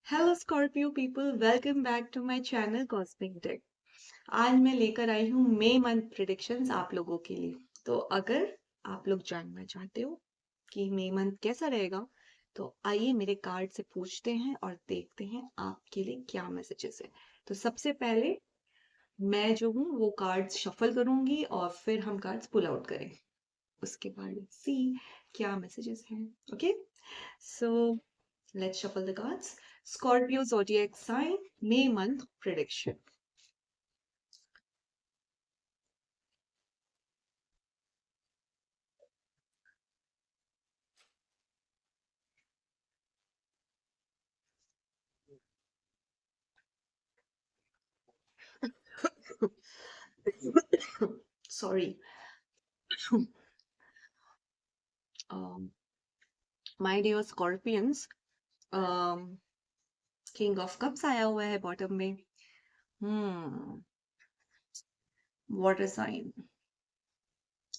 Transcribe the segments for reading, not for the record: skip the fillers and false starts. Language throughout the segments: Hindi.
Hello Scorpio people, welcome back to my channel Cosmic Deck. आज मैं लेकर आई हूँ मई मंथ प्रिडिक्शंस आप लोगों के लिए। तो अगर आप लोग जानना चाहते हो कि मई मंथ कैसा रहेगा, तो आइए मेरे कार्ड से पूछते हैं और देखते हैं आपके लिए क्या मैसेजेस है। तो सबसे पहले मैं जो हूँ वो कार्ड्स शफल करूंगी और फिर हम कार्ड्स पुल आउट करेंगे। उसके बाद सी क्या मैसेजेस हैं। Okay, so let's shuffle the cards. Scorpio zodiac sign, May month prediction. Sorry. um, my dear Scorpions, um, King of Cups आया हुआ है बॉटम में। Water sign.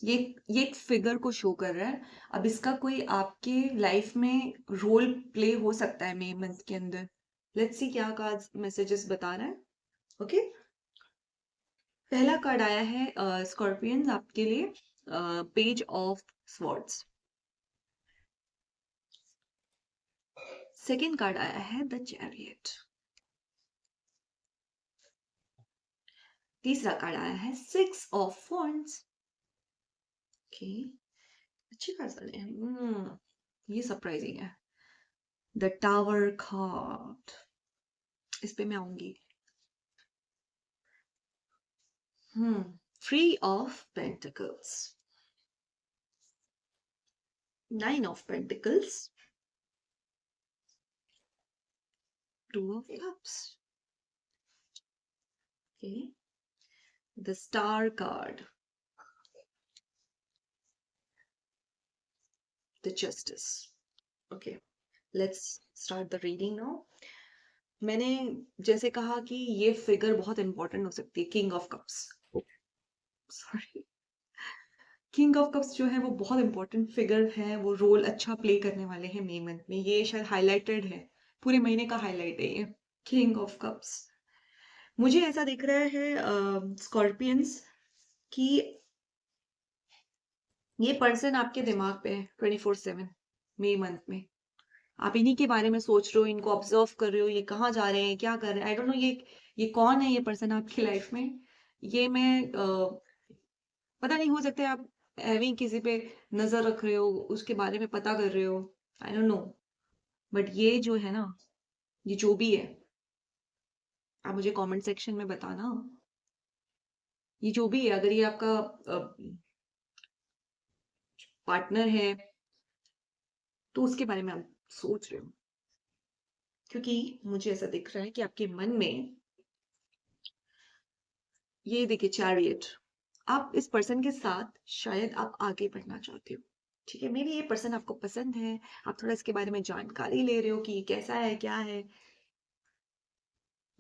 ये ये एक फिगर को शो कर रहा है। अब इसका कोई आपके लाइफ में रोल प्ले हो सकता है मई मंथ के अंदर। लेट्स सी क्या कार्ड्स मैसेजेस बता रहा है। ओके, पहला कार्ड आया है स्कॉर्पियंस आपके लिए, page of swords. Second card आया है द चैरियट। तीसरा कार्ड आया है सिक्स ऑफ वॉन्ड्स। ओके, अच्छी कार्ड चल रही है। ये सरप्राइजिंग है। द टावर कार्ड, इस पे मैं आऊंगी। Three of pentacles, nine of pentacles, two of cups. Okay, the star card, the justice. Okay, let's start the reading now. मैंने जैसे कहा कि ये फिगर बहुत इंपॉर्टेंट हो सकती है, king of cups. Sorry, king of cups जो है वो बहुत इंपॉर्टेंट फिगर है। वो रोल अच्छा प्ले करने वाले हैं मई मंथ में। ये शायद हाईलाइटेड है, पूरे महीने का हाईलाइट है ये किंग ऑफ कप्स। मुझे ऐसा दिख रहा है स्कॉर्पियंस कि ये पर्सन आपके दिमाग पे है 24/7 मई मंथ में। आप इन्हीं के बारे में सोच रहे हो, इनको ऑब्जर्व कर रहे हो, ये कहाँ जा रहे हैं, क्या कर रहे हैं। आई डोंट नो ये कौन है ये पर्सन आपकी लाइफ में। ये मैं पता नहीं, हो सकता है आप एवी किसी पे नजर रख रहे हो, उसके बारे में पता कर रहे हो। आई डोंट नो, बट ये जो है ना, ये जो भी है, आप मुझे कमेंट सेक्शन में बताना। ये जो भी है, अगर ये आपका पार्टनर है तो उसके बारे में आप सोच रहे हो, क्योंकि मुझे ऐसा दिख रहा है कि आपके मन में ये देखिए चैरियट। आप इस पर्सन के साथ शायद आप आगे बढ़ना चाहते हो। ठीक है, मेरी ये पर्सन आपको पसंद है। आप थोड़ा इसके बारे में जानकारी ले रहे हो कि ये कैसा है, क्या है।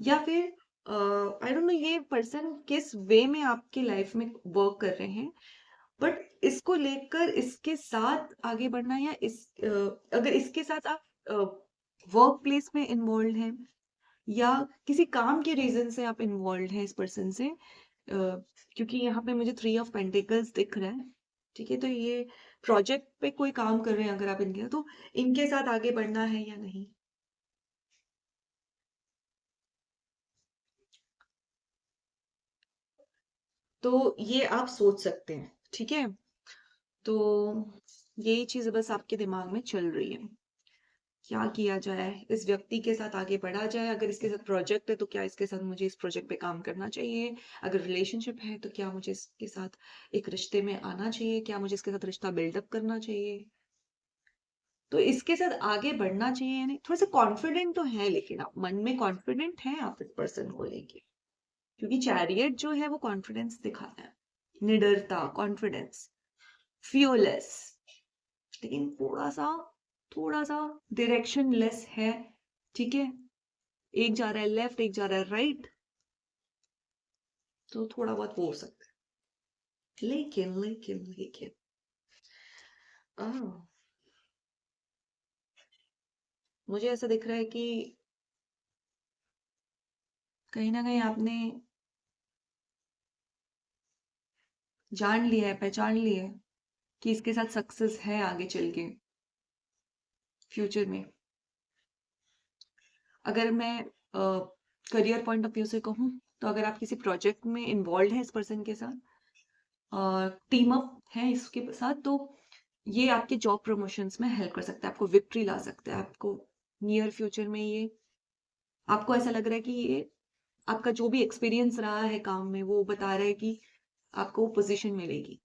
या फिर आई डोंट नो ये पर्सन किस वे में आपकी लाइफ में वर्क कर रहे हैं, बट इसको लेकर इसके साथ आगे बढ़ना, या अगर इसके साथ आप वर्क प्लेस में इन्वॉल्व हैं या किसी काम के रीजन से आप इन्वॉल्व हैं इस पर्सन से, क्योंकि यहाँ पे मुझे थ्री ऑफ पेंटिकल्स दिख रहा है। ठीक है, तो ये प्रोजेक्ट पे कोई काम कर रहे हैं अगर आप इनके, तो इनके साथ आगे बढ़ना है या नहीं। तो ये आप सोच सकते हैं। ठीक है, तो यही चीज बस आपके दिमाग में चल रही है। क्या किया जाए, इस व्यक्ति के साथ आगे बढ़ा जाए। अगर इसके साथ प्रोजेक्ट है तो क्या इसके साथ मुझे इस प्रोजेक्ट पे काम करना चाहिए। अगर रिलेशनशिप है तो क्या मुझे इसके साथ एक रिश्ते में आना चाहिए, क्या मुझे इसके साथ रिश्ता बिल्डअप करना चाहिए। तो इसके साथ आगे बढ़ना चाहिए या नहीं, थोड़ा सा कॉन्फिडेंट तो है, लेकिन आप मन में कॉन्फिडेंट हैं आप इस पर्सन को लेके, क्योंकि चैरियट जो है वो कॉन्फिडेंस दिखाता है, निडरता, कॉन्फिडेंस, फियरलेस। लेकिन थोड़ा सा डायरेक्शन लेस है। ठीक है, एक जा रहा है लेफ्ट, एक जा रहा है राइट, तो थोड़ा बहुत वो हो सकता है। लेकिन आह, मुझे ऐसा दिख रहा है कि कहीं ना कहीं आपने जान लिया है, पहचान लिया है कि इसके साथ सक्सेस है आगे चल के फ्यूचर में। अगर मैं करियर पॉइंट ऑफ व्यू से कहूँ, तो अगर आप किसी प्रोजेक्ट में इन्वॉल्व हैं इस पर्सन के साथ, टीम अप है इसके साथ, तो ये आपके जॉब प्रमोशंस में हेल्प कर सकता है, आपको विक्ट्री ला सकता है। आपको नियर फ्यूचर में ये, आपको ऐसा लग रहा है कि ये आपका जो भी एक्सपीरियंस रहा है काम में, वो बता रहा है कि आपको पोजीशन मिलेगी।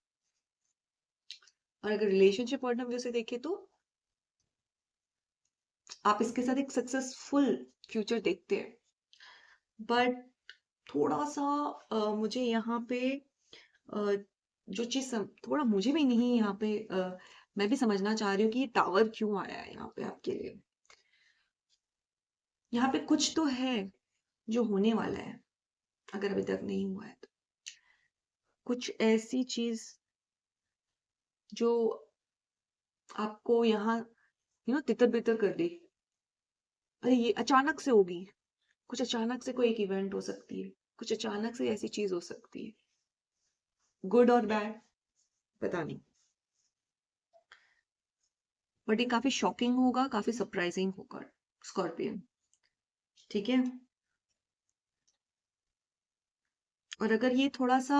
और अगर रिलेशनशिप पॉइंट ऑफ व्यू से देखें, तो आप इसके साथ एक सक्सेसफुल फ्यूचर देखते हैं। बट थोड़ा सा मुझे यहाँ पे अ, जो चीज थोड़ा मुझे भी नहीं यहाँ पे मैं भी समझना चाह रही हूँ कि ये टावर क्यों आया है यहाँ पे आपके लिए। यहाँ पे कुछ तो है जो होने वाला है, अगर अभी तक नहीं हुआ है तो। कुछ ऐसी चीज जो आपको यहाँ तितर बितर कर दे। अरे ये अचानक से होगी, कुछ अचानक से कोई एक इवेंट हो सकती है, कुछ अचानक से ऐसी चीज हो सकती है, गुड और बैड पता नहीं, बट ये काफी शॉकिंग होगा, काफी सरप्राइजिंग होगा स्कॉर्पियन। ठीक है। और अगर ये थोड़ा सा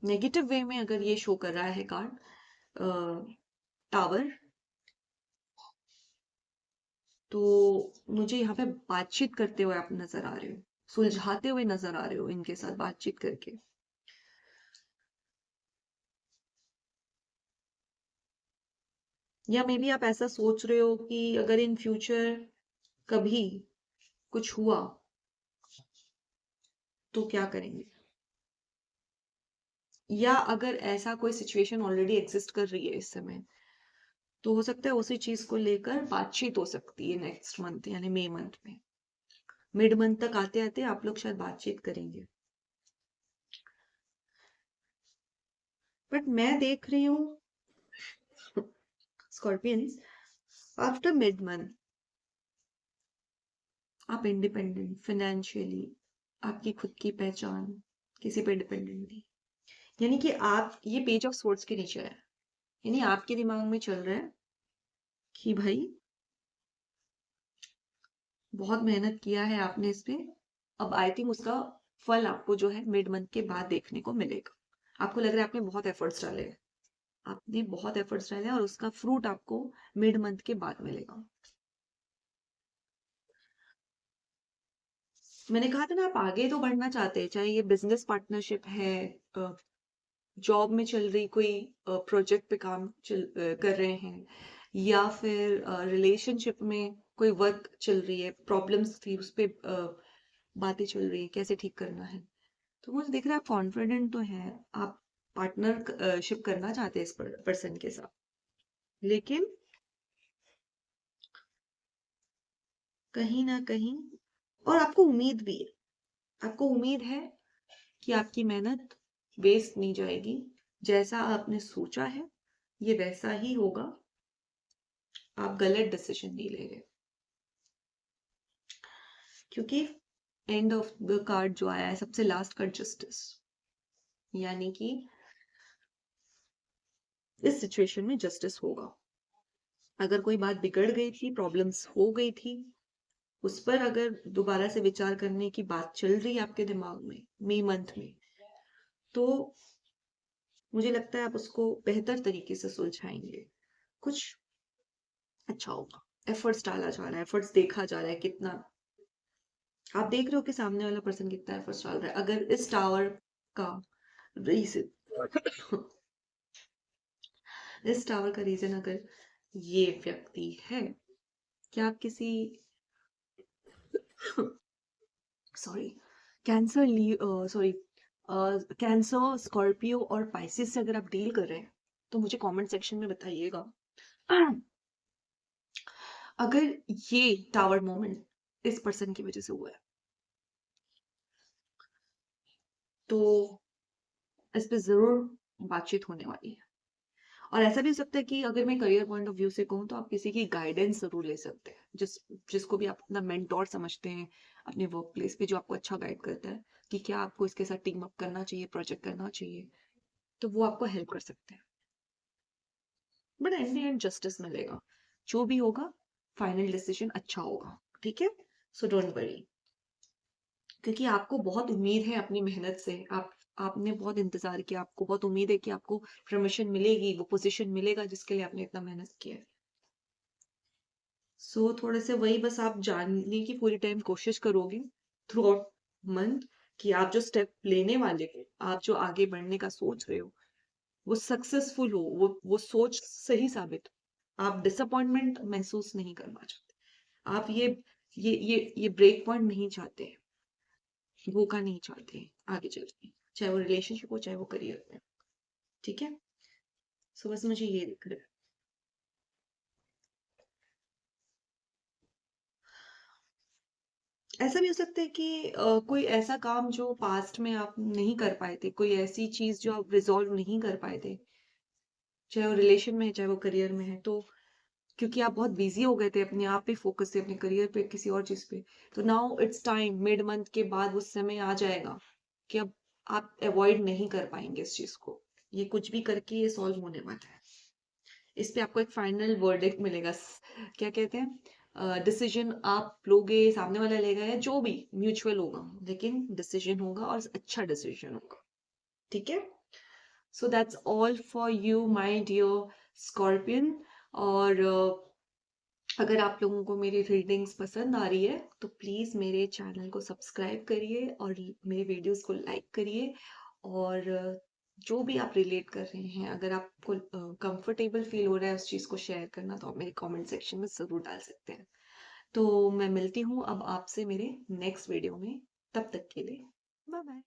नेगेटिव वे में अगर ये शो कर रहा है कार्ड टावर, तो मुझे यहाँ पे बातचीत करते हुए आप नजर आ रहे हो, सुलझाते हुए नजर आ रहे हो इनके साथ बातचीत करके। या मे बी आप ऐसा सोच रहे हो कि अगर इन फ्यूचर कभी कुछ हुआ तो क्या करेंगे, या अगर ऐसा कोई सिचुएशन ऑलरेडी एग्जिस्ट कर रही है इस समय, तो हो सकता है उसी चीज को लेकर बातचीत हो सकती है नेक्स्ट मंथ यानी मई मंथ में। मिड मंथ तक आते आते आप लोग शायद बातचीत करेंगे। बट मैं देख रही हूँ स्कॉर्पियंस, आफ्टर मिड मंथ आप इंडिपेंडेंट फाइनेंशियली, आपकी खुद की पहचान, किसी पे डिपेंडेंट नहीं। यानी कि आप, ये पेज ऑफ स्वॉर्ड्स के नीचे है, यानी आपके दिमाग में चल रहा है कि भाई बहुत मेहनत किया है आपने इस पे, अब आई थिंक उसका फल आपको जो है मिड मंथ के बाद देखने को मिलेगा। आपको लग रहा है आपने बहुत एफर्ट्स डाले हैं, आपने बहुत एफर्ट्स डाले हैं, और उसका फ्रूट आपको मिड मंथ के बाद मिलेगा। मैंने कहा था ना, आप आगे तो बढ़ना चाहते हैं, चाहे ये बिजनेस पार्टनरशिप है, जॉब में चल रही कोई प्रोजेक्ट पे कर रहे हैं, या फिर रिलेशनशिप में कोई वर्क चल रही है, प्रॉब्लम्स थी उस पे बातें चल रही है कैसे ठीक करना है। तो मुझे दिख रहा है आप कॉन्फिडेंट तो है, आप पार्टनरशिप करना चाहते हैं इस पर्सन के साथ, लेकिन कहीं ना कहीं, और आपको उम्मीद भी है, आपको उम्मीद है कि आपकी मेहनत वेस्ट नहीं जाएगी, जैसा आपने सोचा है ये वैसा ही होगा, आप गलत डिसीजन नहीं ले रहे। क्योंकि एंड ऑफ द कार्ड जो आया है, सबसे लास्ट कार्ड जस्टिस, यानी कि इस सिचुएशन में जस्टिस होगा। अगर कोई बात बिगड़ गई थी, प्रॉब्लम्स हो गई थी, उस पर अगर दोबारा से विचार करने की बात चल रही है आपके दिमाग में मई मंथ में, तो मुझे लगता है आप उसको बेहतर तरीके से सुलझाएंगे, कुछ अच्छा होगा। एफर्ट्स डाला जा रहा है, एफर्ट्स देखा जा रहा है कितना, आप देख रहे हो कि सामने वाला पर्सन कितना एफर्ट्स डाल रहा है। अगर इस टावर का रीजन इस टावर का रीजन अगर ये व्यक्ति है, क्या आप किसी sorry cancer sorry cancer, Scorpio और पाइसिस से अगर आप डील कर रहे हैं, तो मुझे कमेंट सेक्शन में बताइएगा अगर ये टावर मोमेंट इस पर्सन की वजह से हुआ है, तो इस पे जरूर बातचीत होने वाली है। और ऐसा भी हो सकता है कि अगर मैं करियर पॉइंट ऑफ व्यू से कहूँ तो आप किसी की गाइडेंस जरूर ले सकते हैं, जिसको भी आप अपना मेंटोर समझते हैं अपने वर्क प्लेस पे, जो आपको अच्छा गाइड करता है कि क्या आपको इसके साथ टीम अप करना चाहिए, प्रोजेक्ट करना चाहिए, तो वो आपको हेल्प कर सकते हैं। But at the end justice मिलेगा, जो भी होगा फाइनल डिसीजन अच्छा होगा। ठीक है, सो डोंट वरी, क्योंकि आपको बहुत उम्मीद है अपनी मेहनत से। आपने बहुत इंतजार किया, आपको बहुत उम्मीद है कि आपको प्रमोशन मिलेगी, वो पोजीशन मिलेगा जिसके लिए आपने इतना मेहनत किया है। सो थोड़े से वही बस आप जानने की पूरी टाइम कोशिश करोगे थ्रू आउट मंथ कि आप जो स्टेप लेने वाले हो, आप जो आगे बढ़ने का सोच रहे हो, वो सक्सेसफुल हो, वो सोच सही साबित हो। आप डिसअपॉइंटमेंट महसूस नहीं करना चाहते, आप ये ब्रेक पॉइंट नहीं चाहते, धोखा नहीं चाहते आगे चल के, चाहे वो रिलेशनशिप हो चाहे वो करियर में। ठीक है, सो बस मुझे ये दिख रहा है। ऐसा भी हो सकता है कि कोई ऐसा काम जो पास्ट में आप नहीं कर पाए थे, कोई ऐसी चीज जो आप रिजॉल्व नहीं कर पाए थे, चाहे वो रिलेशन में है चाहे वो करियर में है, तो क्योंकि आप बहुत बिजी हो गए थे, अपने आप पे फोकस थे, अपने करियर पे, किसी और चीज पे, तो now it's time, mid month के बाद वो समय आ जाएगा कि अब आप अवॉइड नहीं कर पाएंगे इस चीज को। ये कुछ भी करके ये सॉल्व होने वाला है। इस पे आपको एक फाइनल वर्डिक्ट मिलेगा, क्या कहते हैं, डिसीजन आप लोगे, सामने वाला लेगा, या जो भी म्यूचुअल होगा, लेकिन डिसीजन होगा और अच्छा डिसीजन होगा। ठीक है, so that's all for you my dear Scorpion. और अगर आप लोगों को मेरी रीडिंग्स पसंद आ रही है तो प्लीज़ मेरे चैनल को सब्सक्राइब करिए और मेरे वीडियोस को लाइक करिए। और जो भी आप रिलेट कर रहे हैं, अगर आपको कंफर्टेबल फील हो रहा है उस चीज़ को शेयर करना, तो आप मेरे कमेंट सेक्शन में ज़रूर डाल सकते हैं। तो मैं मिलती हूँ अब आपसे मेरे नेक्स्ट वीडियो में, तब तक के लिए बाय बाय।